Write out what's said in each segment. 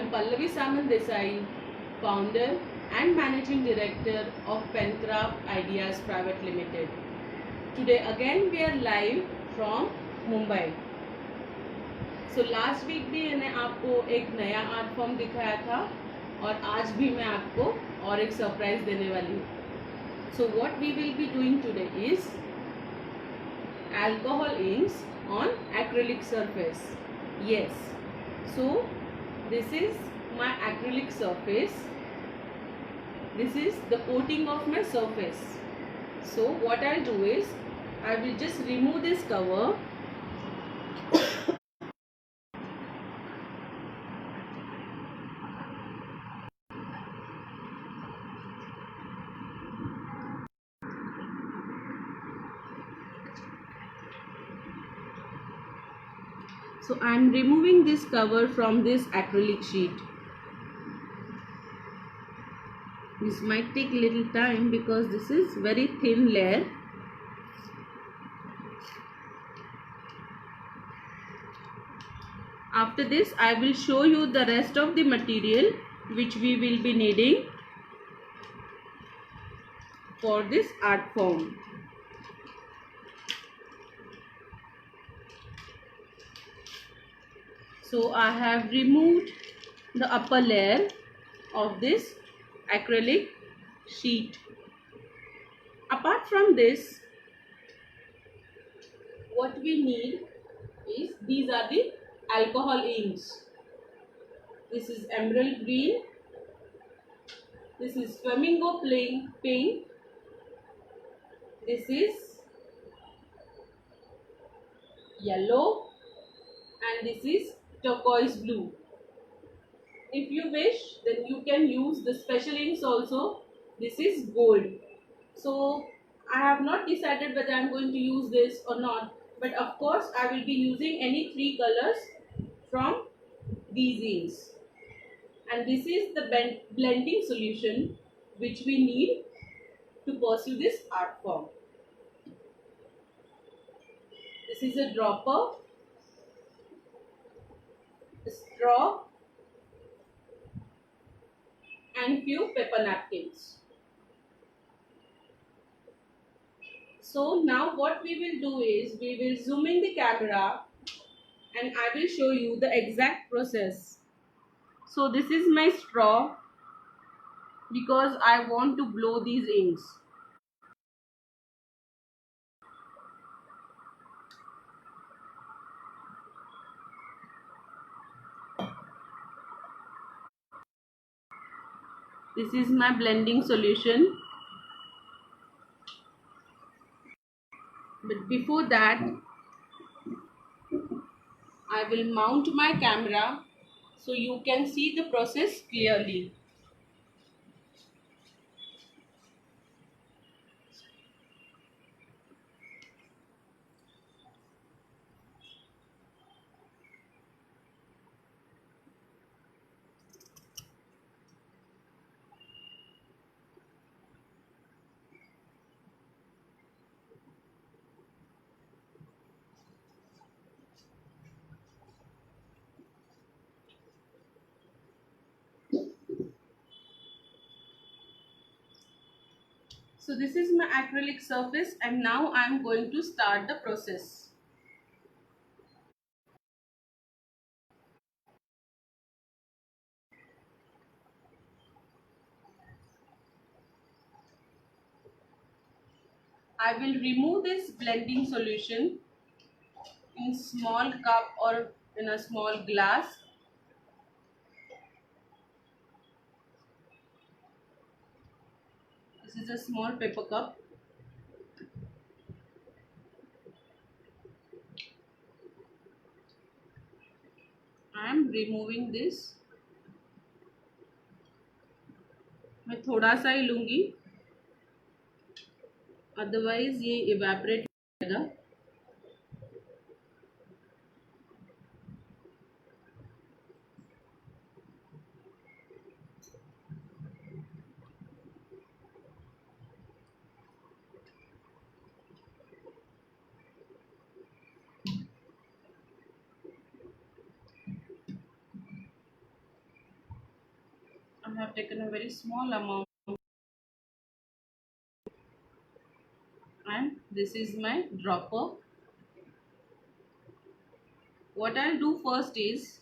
am Pallavi Samant Desai, founder and managing director of Pencraft Ideas Private Limited. Today again we are live from Mumbai. So last week भी मैंने आपको एक नया art form दिखाया था और आज भी मैं आपको और एक सरप्राइज देने वाली हूँ. So what we will be doing today is alcohol inks on acrylic surface. Yes. So this is my acrylic surface. This is the coating of my surface. So what I'll do is I will just remove this cover. So I am removing this cover from this acrylic sheet. This might take a little time because this is very thin layer. After this I will show you the rest of the material which we will be needing for this art form. So I have removed the upper layer of this acrylic sheet. Apart from this, what we need is these are the alcohol inks. This is emerald green, this is flamingo pink, this is yellow, and this is turquoise blue. If you wish, then you can use the special inks also. This is gold. So I have not decided whether I am going to use this or not, but of course I will be using any three colors from these inks. And this is the blending solution which we need to pursue this art form. This is a dropper, a straw, and few paper napkins. So now what we will do is we will zoom in the camera and I will show you the exact process. So this is my straw because I want to blow these inks. This is my blending solution. But before that, I will mount my camera so you can see the process clearly. So this is my acrylic surface and now I am going to start the process. I will remove this blending solution in small cup or in a small glass. This is a small paper cup. I am removing this. मैं थोड़ा सा ही लूँगी, otherwise ये evaporate हो जाएगा. I have taken a very small amount, and this is my dropper. What I'll do first is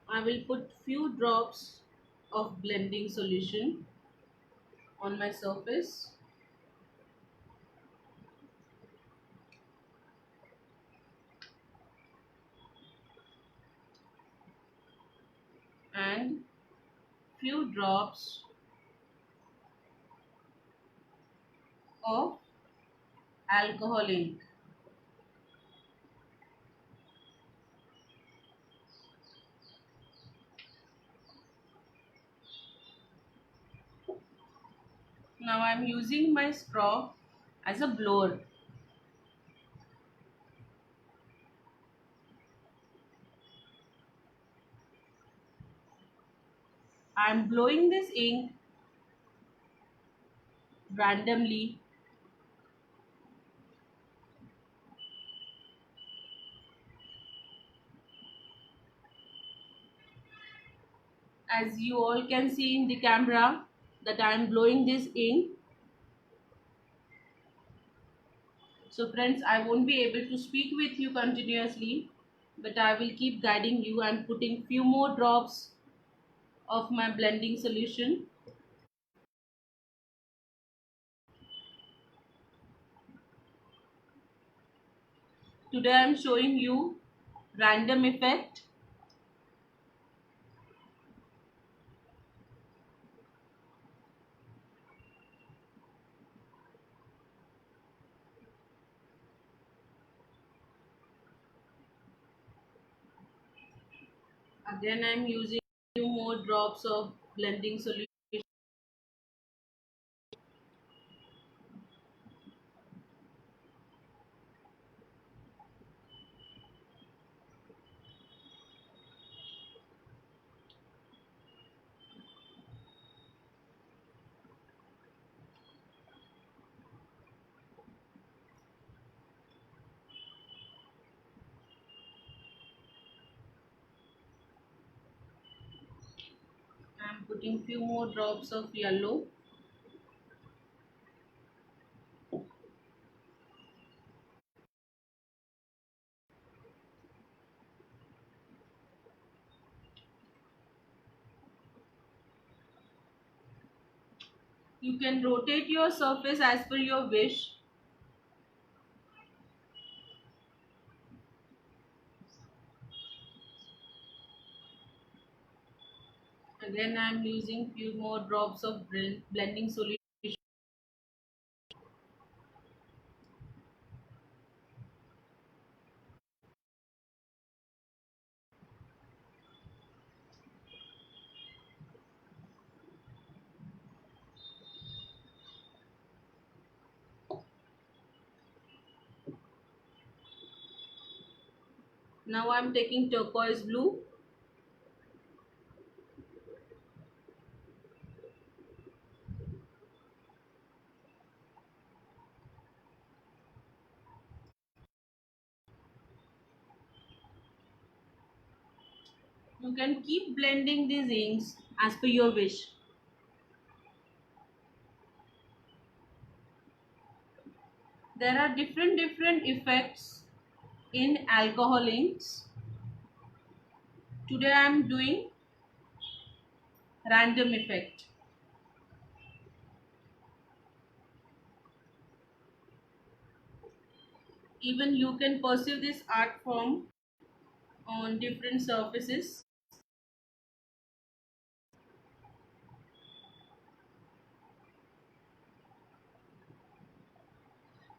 I will put few drops of blending solution on my surface, and few drops of alcohol ink. Now I'm using my straw as a blower. I'm blowing this ink randomly. As you all can see in the camera that I am blowing this ink. So friends, I won't be able to speak with you continuously, but I will keep guiding you and putting few more drops of my blending solution. Today I am showing you random effect. Again I am using few more drops of blending solution. I am putting few more drops of yellow. You can rotate your surface as per your wish. Again I am using few more drops of blending solution. Now I am taking turquoise blue. You can keep blending these inks as per your wish. There are different effects in alcohol inks. Today I am doing random effect. Even you can perceive this art form on different surfaces.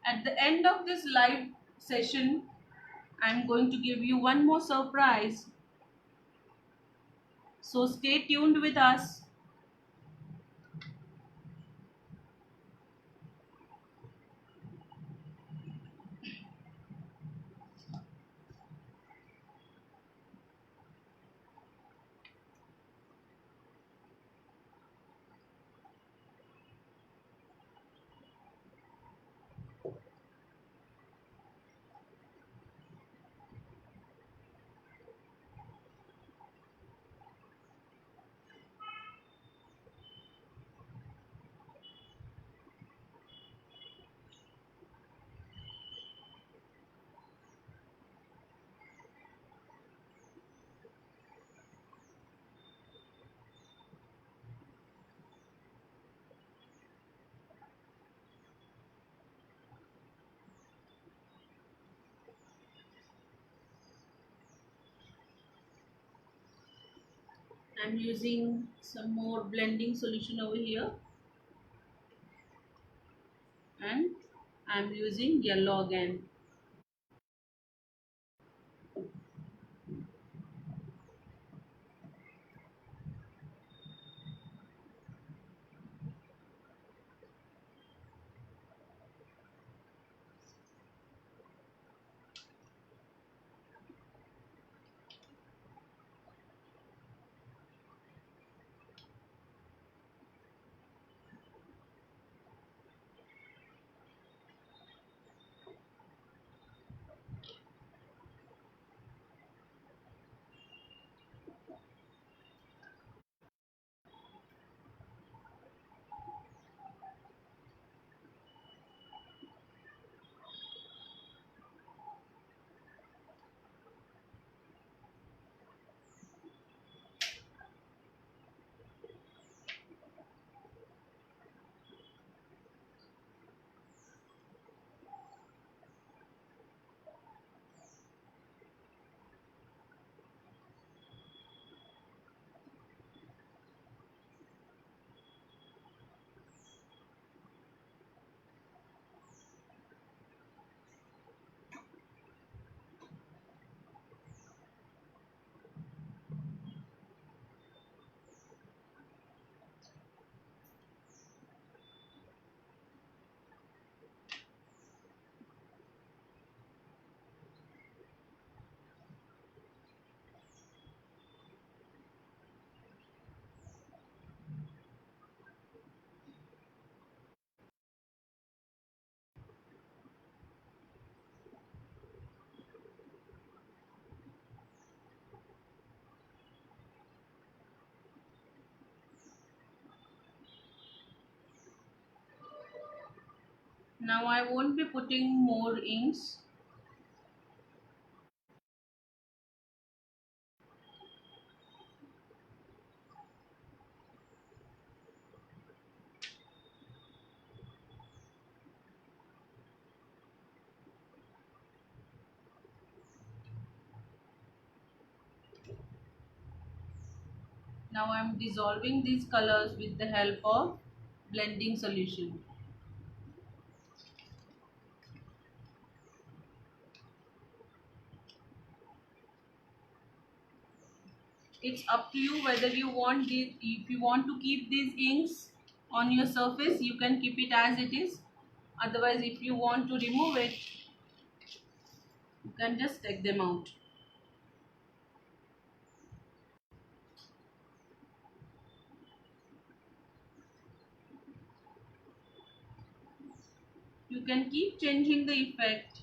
At the end of this live session, I am going to give you one more surprise. So stay tuned with us. I'm using some more blending solution over here, and I'm using yellow again. Now I won't be putting more inks. Now I'm dissolving these colors with the help of blending solution. It's up to you whether you want this, if you want to keep these inks on your surface, you can keep it as it is. Otherwise, if you want to remove it, you can just take them out. You can keep changing the effect.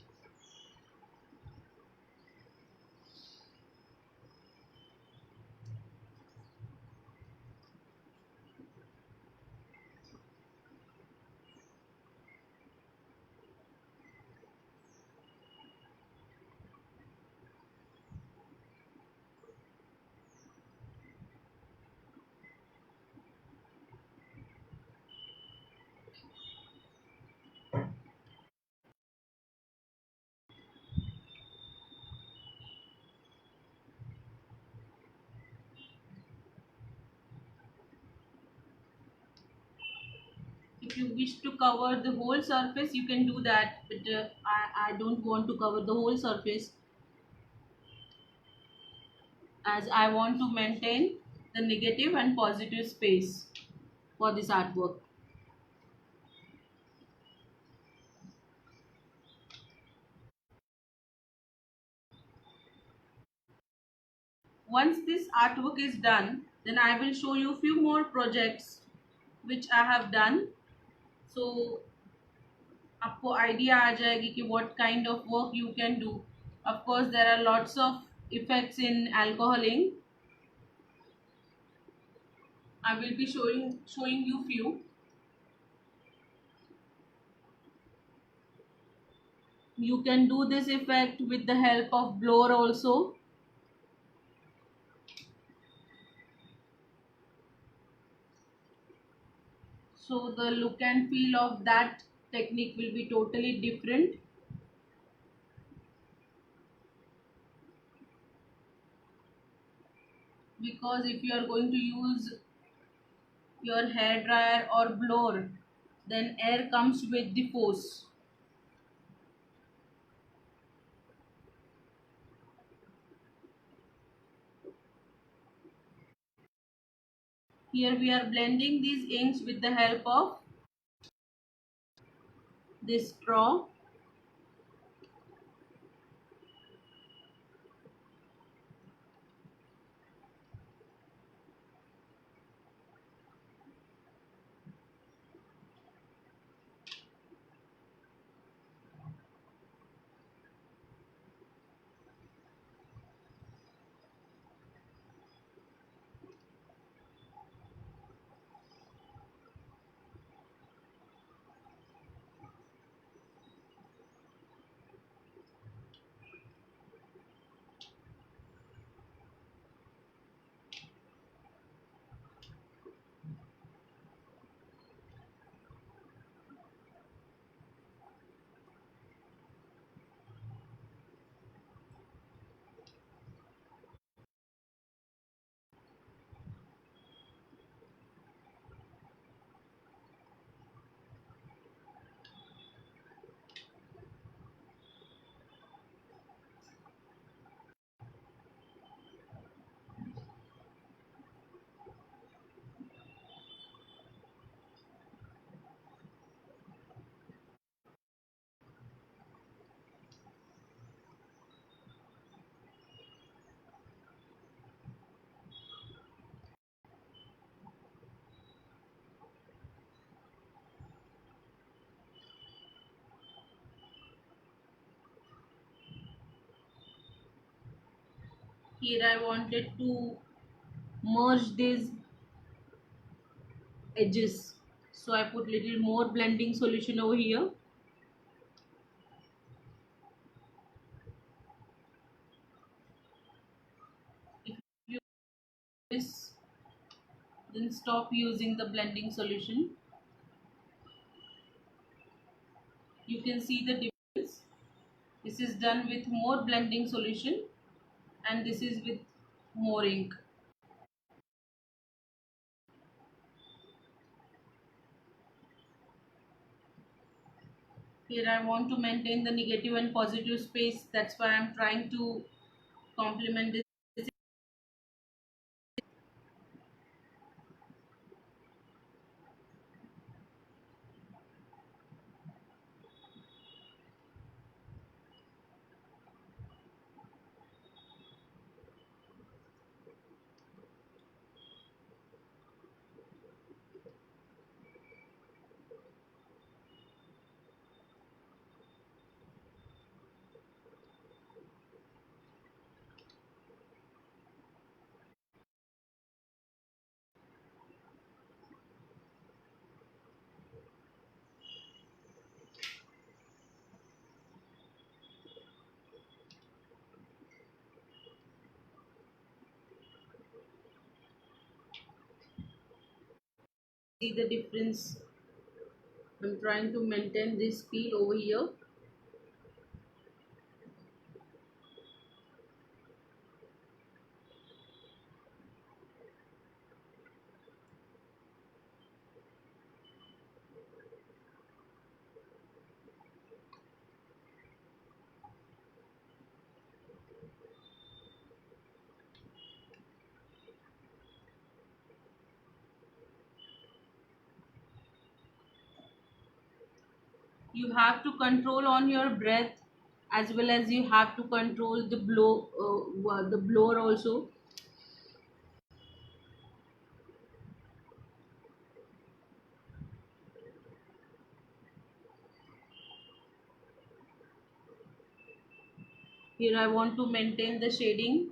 If you wish to cover the whole surface, you can do that, but I don't want to cover the whole surface, as I want to maintain the negative and positive space for this artwork. Once this artwork is done, then I will show you few more projects which I have done. So आपको idea आ जाएगी कि what kind of work you can do. Of course, there are lots of effects in alcoholing. I will be showing you few. You can do this effect with the help of blower also. So the look and feel of that technique will be totally different. because if you are going to use your hair dryer or blower, then air comes with the force. Here we are blending these inks with the help of this straw. Here I wanted to merge these edges, so I put little more blending solution over here. If you use this, then stop using the blending solution. You can see the difference. This is done with more blending solution and this is with more ink. Here I want to maintain the negative and positive space, that's why I am trying to complement this. See the difference. I'm trying to maintain this feel over here. You have to control on your breath as well as you have to control the blower also. Here I want to maintain the shading,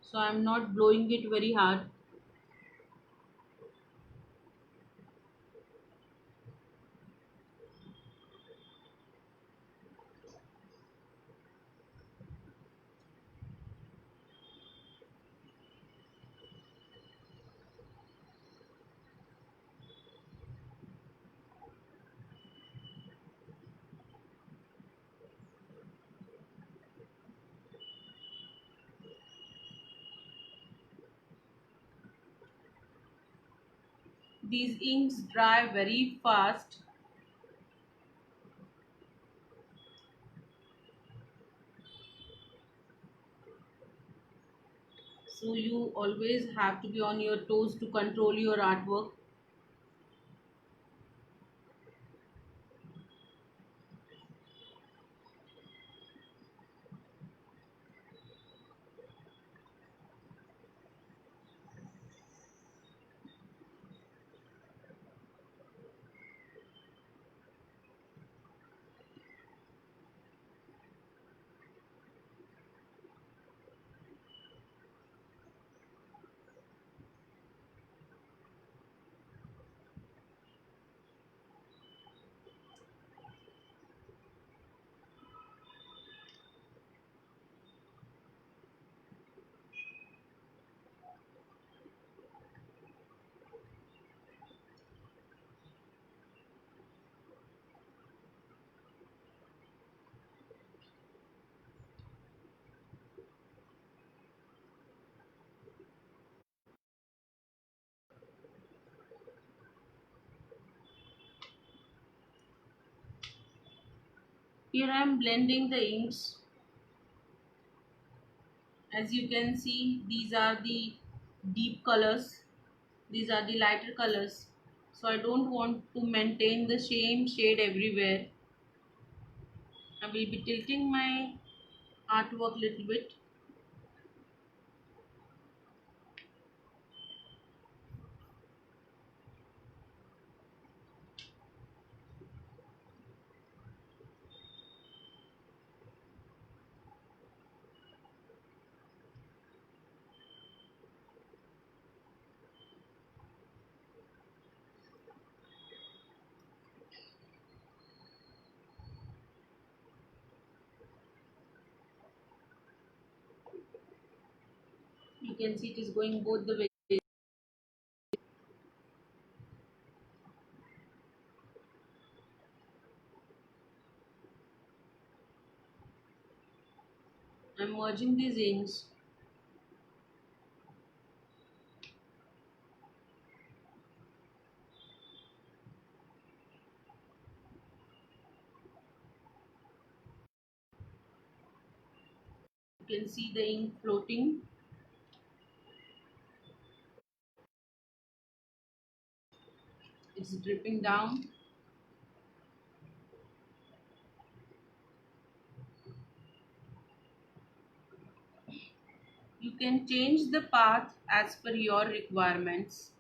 so I'm not blowing it very hard. these inks dry very fast. So you always have to be on your toes to control your artwork. Here I am blending the inks. As you can see, these are the deep colors, these are the lighter colors. So I don't want to maintain the same shade everywhere. I will be tilting my artwork little bit. You can see it is going both the ways. I'm merging these inks. You can see the ink floating. It's dripping down. You can change the path as per your requirements.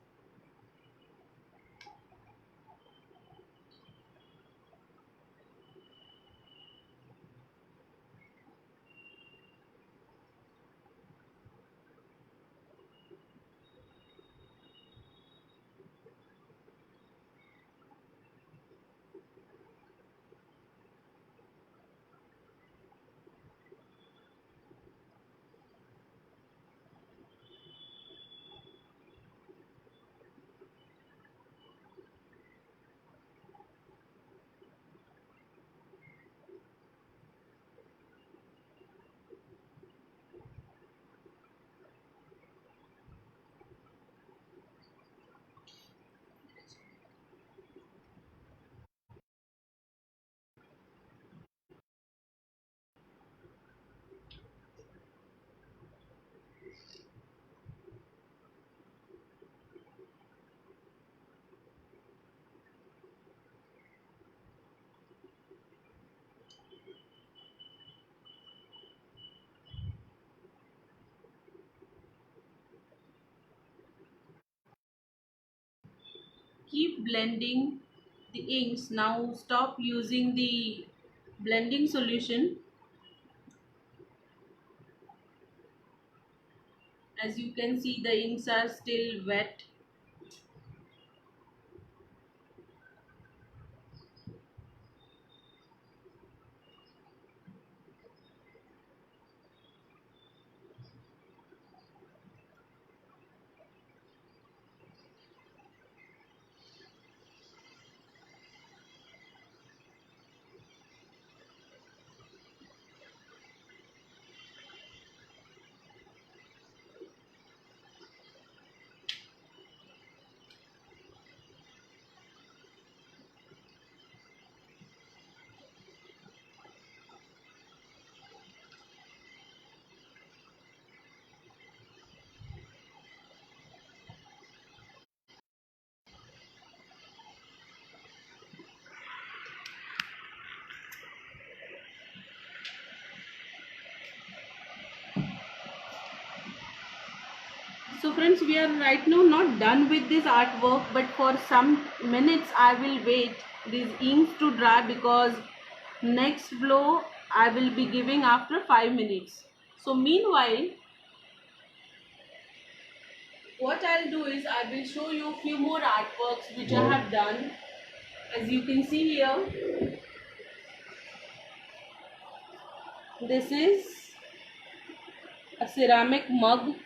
Keep blending the inks. Now stop using the blending solution. As you can see, the inks are still wet. So friends, we are right now not done with this artwork, but for some minutes I will wait these inks to dry, because next blow I will be giving after 5 minutes. So meanwhile, what I'll do is I will show you a few more artworks which I have done. As you can see here, this is a ceramic mug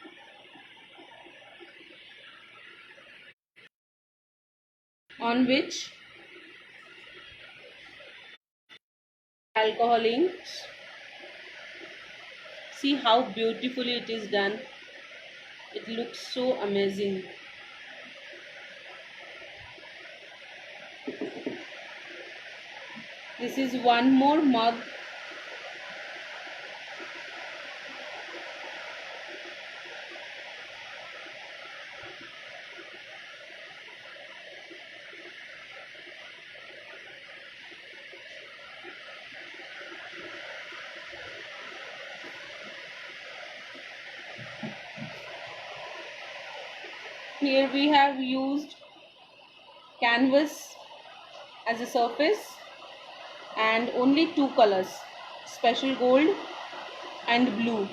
on which alcohol inks. See how beautifully it is done. It looks so amazing. This is one more mug. Here we have used canvas as a surface and only two colors, special gold and blue.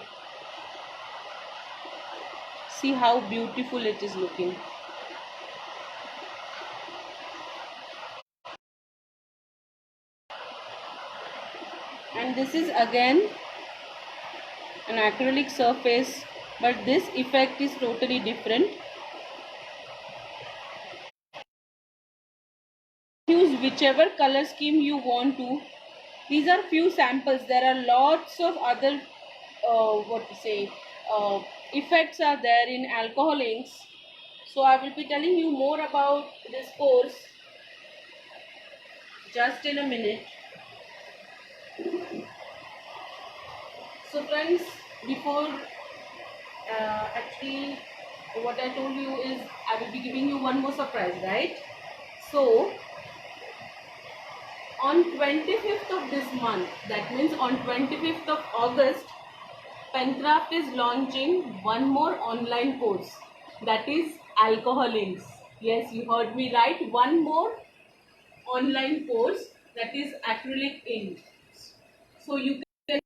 See how beautiful it is looking. And this is again an acrylic surface, but this effect is totally different. Use whichever color scheme you want to. These are few samples. There are lots of other effects are there in alcohol inks. So I will be telling you more about this course just in a minute. So friends, before actually what I told you is I will be giving you one more surprise, right? So on 25th of this month, that means on 25th of August, Pencraft is launching one more online course, that is alcohol inks. Yes, you heard me right, one more online course, that is acrylic ink. So you can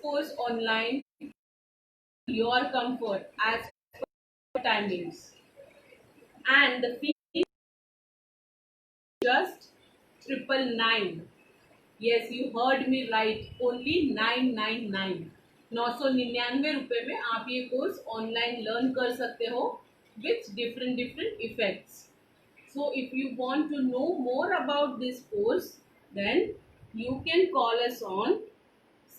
course online your comfort as per timings, and the fee is just 999. Yes, you heard me right, only 999. 999 रुपए में आप ये course online learn कर सकते हो with different effects. So if you want to know more about this course, then you can call us on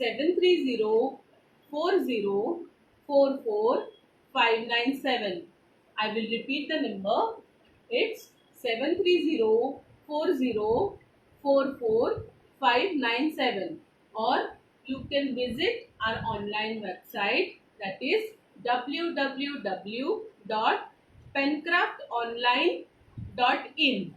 730-4044-597. I will repeat the number. It's 730-4044-597. Or you can visit our online website, that is www.pencraftonline.in.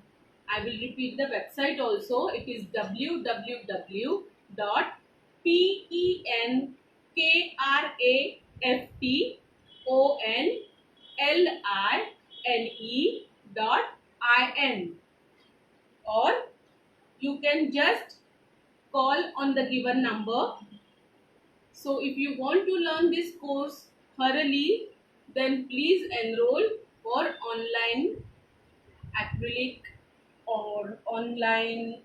I will repeat the website also. It is www.pencraftonline.in, or you can just call on the given number. So if you want to learn this course thoroughly, then please enroll for online acrylic or online,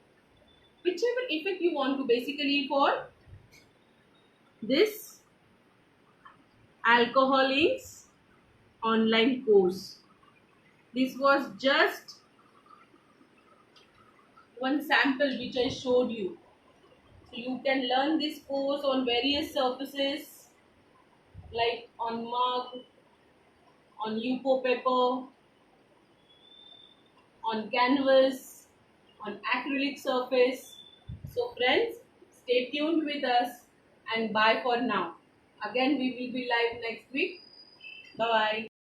whichever effect you want to, basically for this alcohol inks online course. This was just one sample which I showed you. So you can learn this course on various surfaces like on mug, on UPO paper, on canvas, on acrylic surface. So friends, stay tuned with us and bye for now. Again we will be live next week. Bye bye.